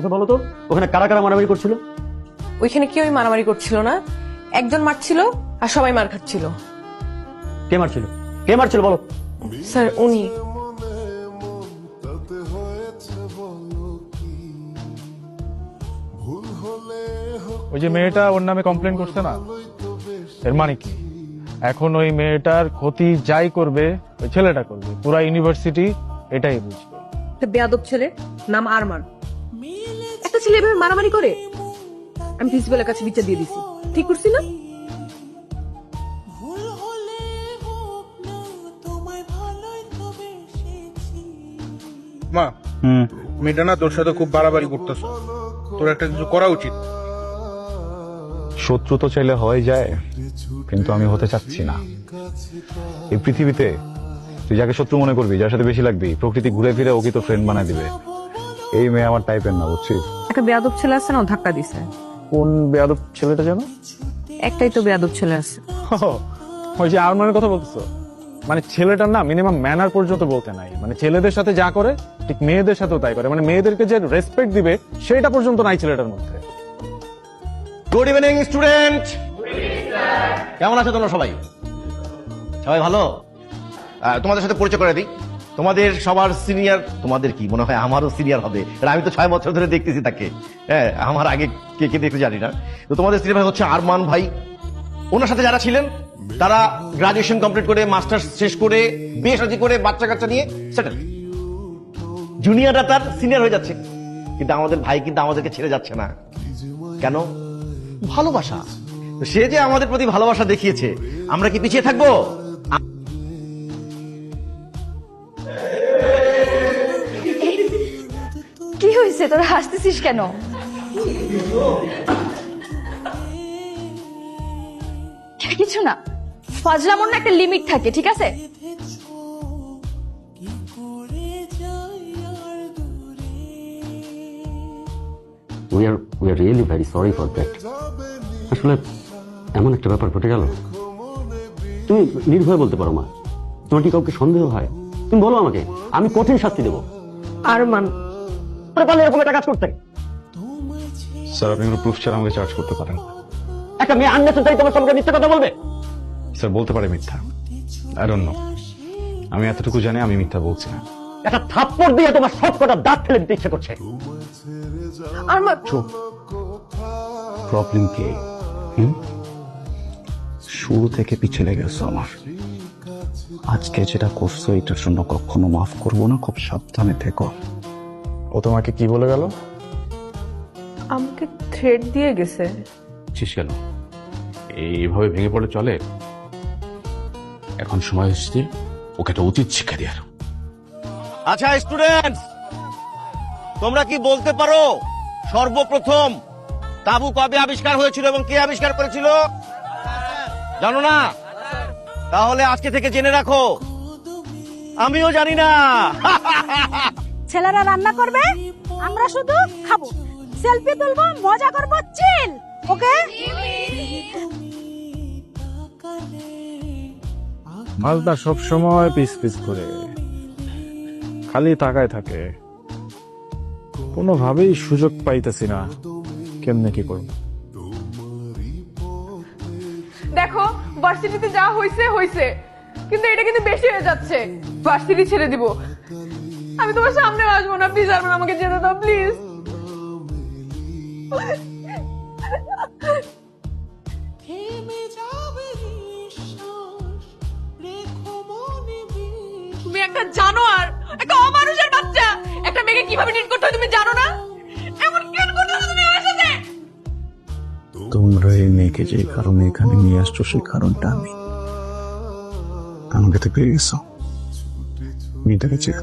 আচ্ছা বলো তো, ওখানে কারা কারা মারামারি করছিল? ওইখানে কেউই মারামারি করছিল না, একজন মারছিল আর সবাই মার খাচ্ছিল। কে মারছিল? কে মারছিল বলো? স্যার উনি। ওই যে মেয়েটা ওর নামে কমপ্লেন করছে না, এর মানে কি? এখন ওই মেয়েটার ক্ষতি যাই করবে ওই ছেলেটা করবে, পুরা ইউনিভার্সিটি এটাই বুঝবে। একটা বেয়াদব ছেলে, নাম আরমান। একটা ছেলে এভাবে মারামারি করে? আমি প্রিন্সিপালের কাছে বিচার দিয়ে দিছি। ঠিক করছি না? মা, মেয়েটা না তোর সাথে খুব বাড়াবাড়ি করতেছ, তোর একটা কিছু করা উচিত। শত্রু তো চাইলে হয়ে যায়, কিন্তু আমি হতে চাচ্ছি না। এই পৃথিবীতে তুই যাকে শত্রু মনে করবি, যার সাথে বেশি লাগবি, প্রকৃতি ঘুরে ফিরে ওকে তো ফ্রেন্ড বানায় দিবে। এই মেয়ে আমার টাইপের না, বুঝছিস? একটা বেয়াদব ছেলে আছে না, ও ধাক্কা দিছে। কোন বেয়াদব ছেলেটা যেন? একটাই তো বেয়াদব ছেলে আছে। ওই যে আরমানের কথা বলতেছো, মানে ছেলেটার না মিনিমাম ম্যানার পর্যন্ত বলতে নাই। মানে ছেলেদের সাথে যা করে ঠিক মেয়েদের সাথেও তাই করে, মানে মেয়েদেরকে যে রেসপেক্ট দিবে সেটা পর্যন্ত নাই ছেলেটার মধ্যে। গুড ইভিনিং স্টুডেন্ট, কেমন আছো তোমরা সবাই? সবাই ভালো? তোমাদের সাথে পরিচয় করে দিই। তোমাদের সবার সিনিয়র, তোমাদের কি মনে হয় আমারও সিনিয়র হবে, কারণ আমি তো 6 বছর ধরে দেখতেছি তাকে। হ্যাঁ, আমার আগে কে কে দেখতে জানি না। তো তোমাদের সিনিয়র ভাই হচ্ছে আরমান ভাই। ওনার সাথে যারা ছিলেন তারা গ্রাজুয়েশন কমপ্লিট করে, মাস্টার্স শেষ করে, বিয়ে শাদী করে, বাচ্চা কাচ্চা নিয়ে সেটেল। জুনিয়ররা তার সিনিয়র হয়ে যাচ্ছে, কিন্তু আমাদের ভাই কিন্তু আমাদেরকে ছেড়ে যাচ্ছে না। কেন? ভালোবাসা। তো সে যে আমাদের প্রতি ভালোবাসা দেখিয়েছে, আমরা কি পিছিয়ে থাকবো? কি হয়েছে, তোরা হাসতেছিস কেন? কিছু না, ফজলামোর না একটা লিমিট থাকে, ঠিক আছে? we are really very sorry for that. আসলে এমন একটা ব্যাপার ঘটে গেল। তুমি নির্ভয়ে বলতে পারো মা, তোমার কি কাউকে সন্দেহ হয়? তুমি বলো আমাকে, আমি কঠিন শাস্তি দেবো। আরমান এরকম একটা কাজ করতে, স্যার আপনি কোনো প্রুফ ছাড়া আমাকে চার্জ করতে পারেন না। একটা মেয়ে আননেসেসারি তোমার সঙ্গে মিথ্যা কথা বলবে? স্যার বলতে পারে মিথ্যা, আই ডোন্ট নো। আমি এতটুকু জানি আমি মিথ্যা বলছি না। একটা থাপ্পড় দিয়ে তোমার সব কটা দাঁত ফেলে দিতে ইচ্ছে করছে। আরমান চুপ। প্রবলেম কি? শুরু থেকে পিছলে গেছো আমার। আজকে যেটা করছো এটার জন্য কখনো মাফ করবো না, খুব সাবধানে থেকো। ও তোমাকে কি বলে গেল? আমাকে থ্রেড দিয়ে গেছে। শেষ গেল, এইভাবে ভেঙে পড়ে চলে? এখন সময় হচ্ছে ওকে একটা উচিত শিক্ষা দেওয়ার। আচ্ছা স্টুডেন্টস, তোমরা কি বলতে পারো সর্বপ্রথম তাবু কবে আবিষ্কার হয়েছিল এবং কে আবিষ্কার করেছিল? জানো না? তাহলে আজকে থেকে জেনে রাখো, আমিও জানি না। ছেলেরা রান্না করবে, আমরা শুধু খাবো, সেলফি তুলবো, মজা করবো, চিল। ওকে? মালদা সব সময় পিস পিস করে খালি তাকায় থাকে, কোনোভাবেই সুযোগ পাইতেছি না কেমনে কি করব। দেখো ভার্সিটিতে যা হইছে হইছে, কিন্তু এটা কিন্তু বেশি হয়ে যাচ্ছে। ভার্সিটি ছেড়ে দিব, আমি তোমার সামনে আসবো না। প্লিজ আরমান, আমাকে যেতে দাও প্লিজ। তুমি একটা জানোয়ার, একটা অমানুষের বাচ্চা। একটা মেয়েকে কিভাবে ট্রিট করতে হয় তুমি জানো না? এমন কেন করতেছো তুমি আমার সাথে? তোমরা এই মেয়েকে যে কারণে এখানে নিয়ে আসছো সেই কারণটা আমি। আমাকে তো পেয়ে গেছো, মেয়েটাকে চেয়ে